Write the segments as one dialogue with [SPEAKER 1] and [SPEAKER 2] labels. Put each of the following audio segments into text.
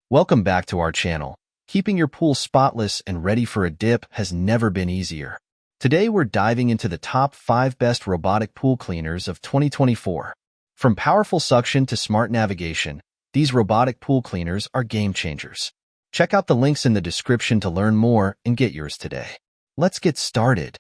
[SPEAKER 1] Welcome back to our channel. Keeping your pool spotless and ready for a dip has never been easier. Today we're diving into the top 5 best robotic pool cleaners of 2024. From powerful suction to smart navigation, these robotic pool cleaners are game changers. Check out the links in the description to learn more and get yours today. Let's get started.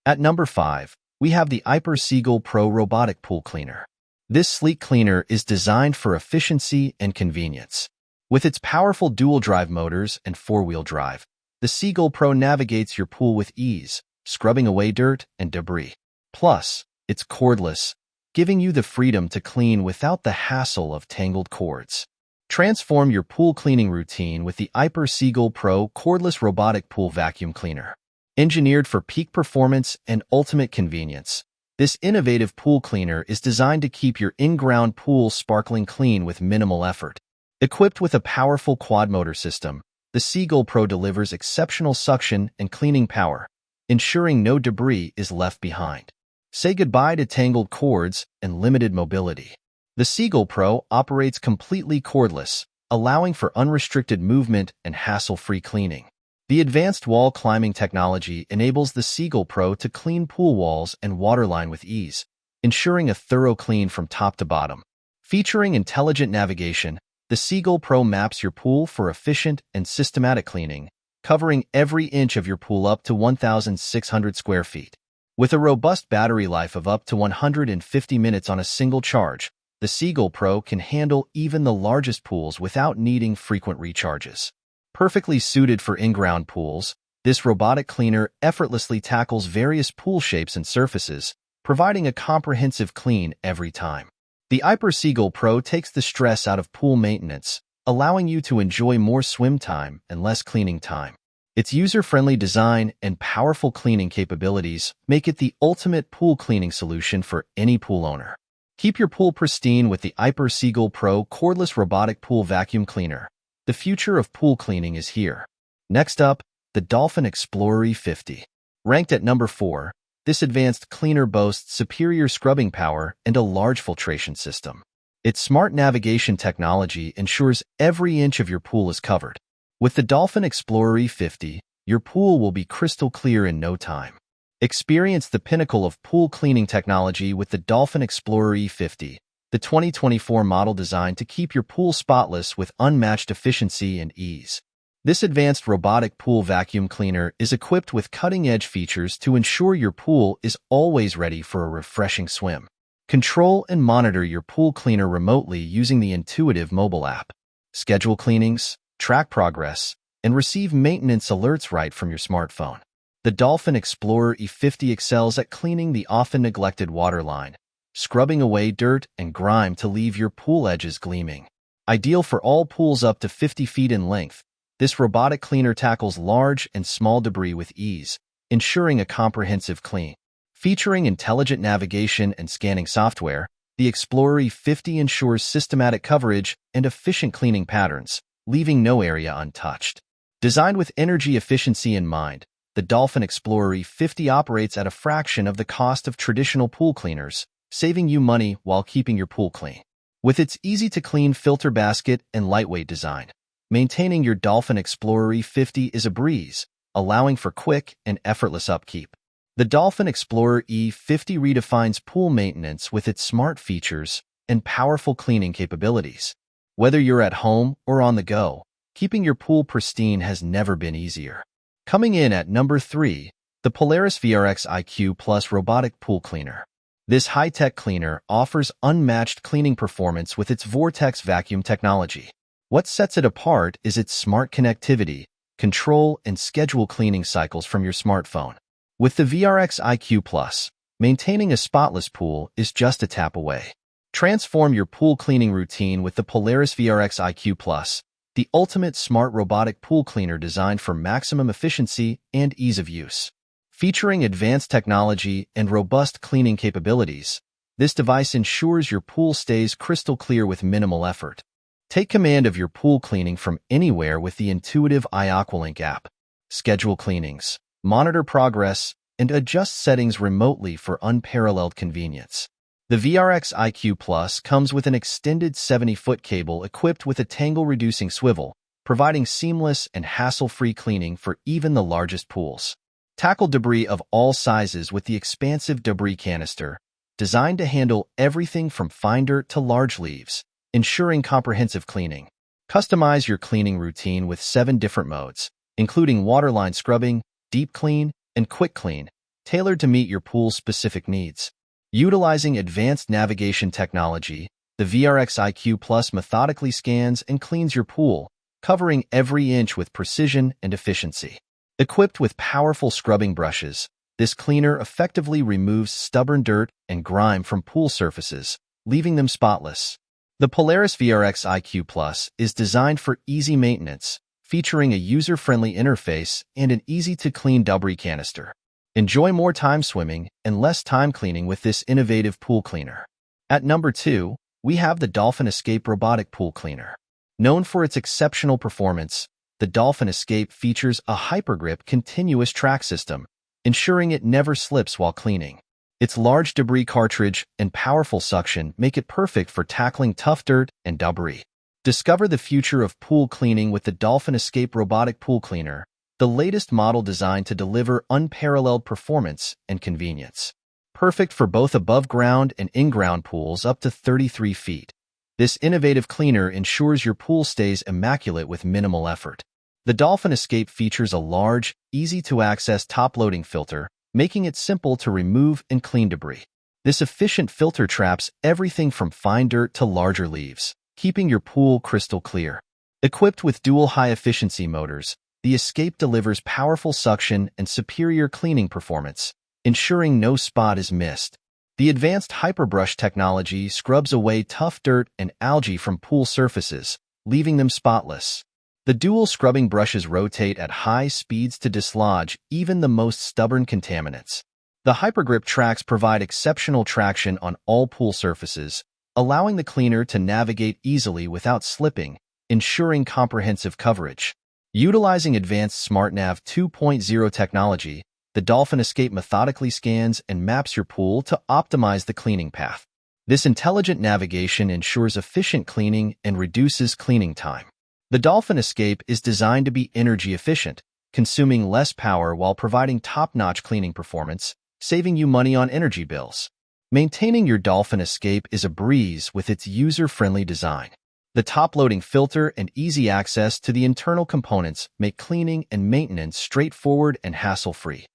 [SPEAKER 1] At number 5, we have the Hyper Seagull Pro Robotic Pool Cleaner. This sleek cleaner is designed for efficiency and convenience. With its powerful dual-drive motors and four-wheel drive, the Seagull Pro navigates your pool with ease, scrubbing away dirt and debris. Plus, it's cordless, giving you the freedom to clean without the hassle of tangled cords. Transform your pool cleaning routine with the Hyper Seagull Pro Cordless Robotic Pool Vacuum Cleaner. Engineered for peak performance and ultimate convenience, this innovative pool cleaner is designed to keep your in-ground pool sparkling clean with minimal effort. Equipped with a powerful quad-motor system, the Seagull Pro delivers exceptional suction and cleaning power, ensuring no debris is left behind. Say goodbye to tangled cords and limited mobility. The Seagull Pro operates completely cordless, allowing for unrestricted movement and hassle-free cleaning. The advanced wall climbing technology enables the Seagull Pro to clean pool walls and waterline with ease, ensuring a thorough clean from top to bottom. Featuring intelligent navigation, the Seagull Pro maps your pool for efficient and systematic cleaning, covering every inch of your pool up to 1,600 square feet. With a robust battery life of up to 150 minutes on a single charge, the Seagull Pro can handle even the largest pools without needing frequent recharges. Perfectly suited for in-ground pools, this robotic cleaner effortlessly tackles various pool shapes and surfaces, providing a comprehensive clean every time. The Hyper Seagull Pro takes the stress out of pool maintenance, allowing you to enjoy more swim time and less cleaning time. Its user-friendly design and powerful cleaning capabilities make it the ultimate pool cleaning solution for any pool owner. Keep your pool pristine with the Hyper Seagull Pro Cordless Robotic Pool Vacuum Cleaner. The future of pool cleaning is here. Next up, the Dolphin Explorer E50. Ranked at number 4, this advanced cleaner boasts superior scrubbing power and a large filtration system. Its smart navigation technology ensures every inch of your pool is covered. With the Dolphin Explorer E50, your pool will be crystal clear in no time. Experience the pinnacle of pool cleaning technology with the Dolphin Explorer E50, the 2024 model designed to keep your pool spotless with unmatched efficiency and ease. This advanced robotic pool vacuum cleaner is equipped with cutting-edge features to ensure your pool is always ready for a refreshing swim. Control and monitor your pool cleaner remotely using the intuitive mobile app. Schedule cleanings, track progress, and receive maintenance alerts right from your smartphone. The Dolphin Explorer E50 excels at cleaning the often neglected waterline, scrubbing away dirt and grime to leave your pool edges gleaming. Ideal for all pools up to 50 feet in length, this robotic cleaner tackles large and small debris with ease, ensuring a comprehensive clean. Featuring intelligent navigation and scanning software, the Explorer E50 ensures systematic coverage and efficient cleaning patterns, leaving no area untouched. Designed with energy efficiency in mind, the Dolphin Explorer E50 operates at a fraction of the cost of traditional pool cleaners, saving you money while keeping your pool clean. With its easy-to-clean filter basket and lightweight design, maintaining your Dolphin Explorer E50 is a breeze, allowing for quick and effortless upkeep. The Dolphin Explorer E50 redefines pool maintenance with its smart features and powerful cleaning capabilities. Whether you're at home or on the go, keeping your pool pristine has never been easier. Coming in at number 3, the Polaris VRX IQ Plus Robotic Pool Cleaner. This high-tech cleaner offers unmatched cleaning performance with its Vortex vacuum technology. What sets it apart is its smart connectivity, control, and schedule cleaning cycles from your smartphone. With the VRX IQ Plus, maintaining a spotless pool is just a tap away. Transform your pool cleaning routine with the Polaris VRX IQ Plus, the ultimate smart robotic pool cleaner designed for maximum efficiency and ease of use. Featuring advanced technology and robust cleaning capabilities, this device ensures your pool stays crystal clear with minimal effort. Take command of your pool cleaning from anywhere with the intuitive iAqualink app. Schedule cleanings, monitor progress, and adjust settings remotely for unparalleled convenience. The VRX IQ Plus comes with an extended 70-foot cable equipped with a tangle-reducing swivel, providing seamless and hassle-free cleaning for even the largest pools. Tackle debris of all sizes with the expansive debris canister, designed to handle everything from fine dirt to large leaves, ensuring comprehensive cleaning. Customize your cleaning routine with 7 different modes, including waterline scrubbing, deep clean, and quick clean, tailored to meet your pool's specific needs. Utilizing advanced navigation technology, the VRX IQ Plus methodically scans and cleans your pool, covering every inch with precision and efficiency. Equipped with powerful scrubbing brushes, this cleaner effectively removes stubborn dirt and grime from pool surfaces, leaving them spotless. The Polaris VRX IQ Plus is designed for easy maintenance, featuring a user-friendly interface and an easy-to-clean debris canister. Enjoy more time swimming and less time cleaning with this innovative pool cleaner. At number 2, we have the Dolphin Escape Robotic Pool Cleaner. Known for its exceptional performance, the Dolphin Escape features a hypergrip continuous track system, ensuring it never slips while cleaning. Its large debris cartridge and powerful suction make it perfect for tackling tough dirt and debris. Discover the future of pool cleaning with the Dolphin Escape Robotic Pool Cleaner, the latest model designed to deliver unparalleled performance and convenience. Perfect for both above-ground and in-ground pools up to 33 feet. This innovative cleaner ensures your pool stays immaculate with minimal effort. The Dolphin Escape features a large, easy-to-access top-loading filter, making it simple to remove and clean debris. This efficient filter traps everything from fine dirt to larger leaves, keeping your pool crystal clear. Equipped with dual high-efficiency motors, the Escape delivers powerful suction and superior cleaning performance, ensuring no spot is missed. The advanced Hyperbrush technology scrubs away tough dirt and algae from pool surfaces, leaving them spotless. The dual scrubbing brushes rotate at high speeds to dislodge even the most stubborn contaminants. The Hypergrip tracks provide exceptional traction on all pool surfaces, allowing the cleaner to navigate easily without slipping, ensuring comprehensive coverage. Utilizing advanced SmartNav 2.0 technology, the Dolphin Escape methodically scans and maps your pool to optimize the cleaning path. This intelligent navigation ensures efficient cleaning and reduces cleaning time. The Dolphin Escape is designed to be energy efficient, consuming less power while providing top-notch cleaning performance, saving you money on energy bills. Maintaining your Dolphin Escape is a breeze with its user-friendly design. The top-loading filter and easy access to the internal components make cleaning and maintenance straightforward and hassle-free.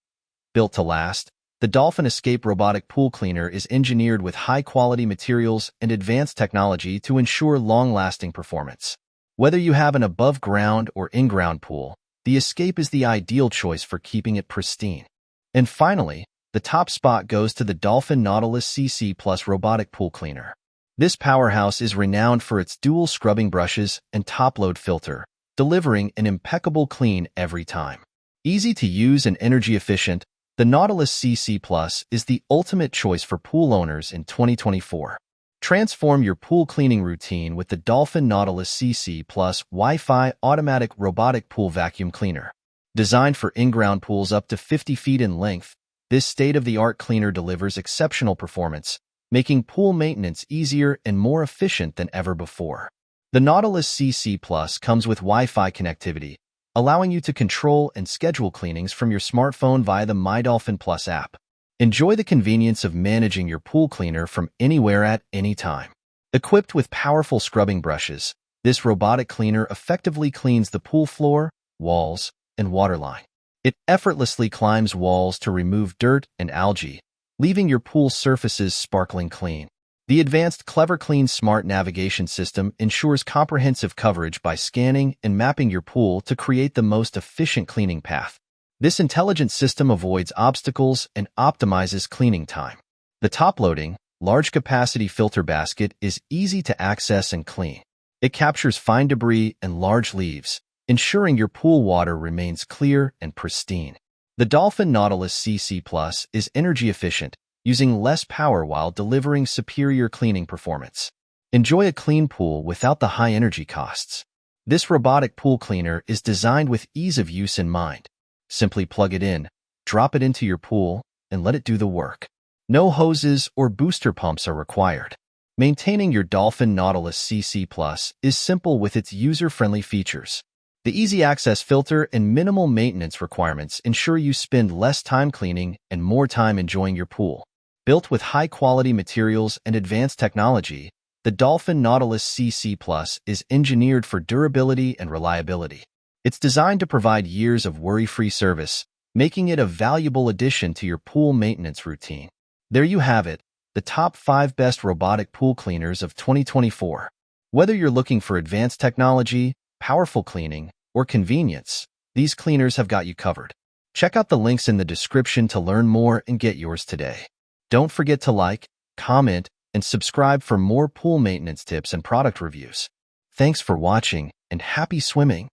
[SPEAKER 1] Built to last, the Dolphin Escape Robotic Pool Cleaner is engineered with high-quality materials and advanced technology to ensure long-lasting performance. Whether you have an above-ground or in-ground pool, the Escape is the ideal choice for keeping it pristine. And finally, the top spot goes to the Dolphin Nautilus CC Plus Robotic Pool Cleaner. This powerhouse is renowned for its dual scrubbing brushes and top-load filter, delivering an impeccable clean every time. Easy to use and energy efficient, the Nautilus CC Plus is the ultimate choice for pool owners in 2024. Transform your pool cleaning routine with the Dolphin Nautilus CC Plus Wi-Fi Automatic Robotic Pool Vacuum Cleaner. Designed for in-ground pools up to 50 feet in length, this state-of-the-art cleaner delivers exceptional performance, making pool maintenance easier and more efficient than ever before. The Nautilus CC Plus comes with Wi-Fi connectivity, allowing you to control and schedule cleanings from your smartphone via the MyDolphin Plus app. Enjoy the convenience of managing your pool cleaner from anywhere at any time. Equipped with powerful scrubbing brushes, this robotic cleaner effectively cleans the pool floor, walls, and waterline. It effortlessly climbs walls to remove dirt and algae, leaving your pool surfaces sparkling clean. The advanced Clever Clean Smart Navigation System ensures comprehensive coverage by scanning and mapping your pool to create the most efficient cleaning path. This intelligent system avoids obstacles and optimizes cleaning time. The top-loading, large-capacity filter basket is easy to access and clean. It captures fine debris and large leaves, ensuring your pool water remains clear and pristine. The Dolphin Nautilus CC Plus is energy efficient, using less power while delivering superior cleaning performance. Enjoy a clean pool without the high energy costs. This robotic pool cleaner is designed with ease of use in mind. Simply plug it in, drop it into your pool, and let it do the work. No hoses or booster pumps are required. Maintaining your Dolphin Nautilus CC Plus is simple with its user-friendly features. The easy access filter and minimal maintenance requirements ensure you spend less time cleaning and more time enjoying your pool. Built with high-quality materials and advanced technology, the Dolphin Nautilus CC Plus is engineered for durability and reliability. It's designed to provide years of worry-free service, making it a valuable addition to your pool maintenance routine. There you have it, the top 5 best robotic pool cleaners of 2024. Whether you're looking for advanced technology, powerful cleaning, or convenience, these cleaners have got you covered. Check out the links in the description to learn more and get yours today. Don't forget to like, comment, and subscribe for more pool maintenance tips and product reviews. Thanks for watching, and happy swimming!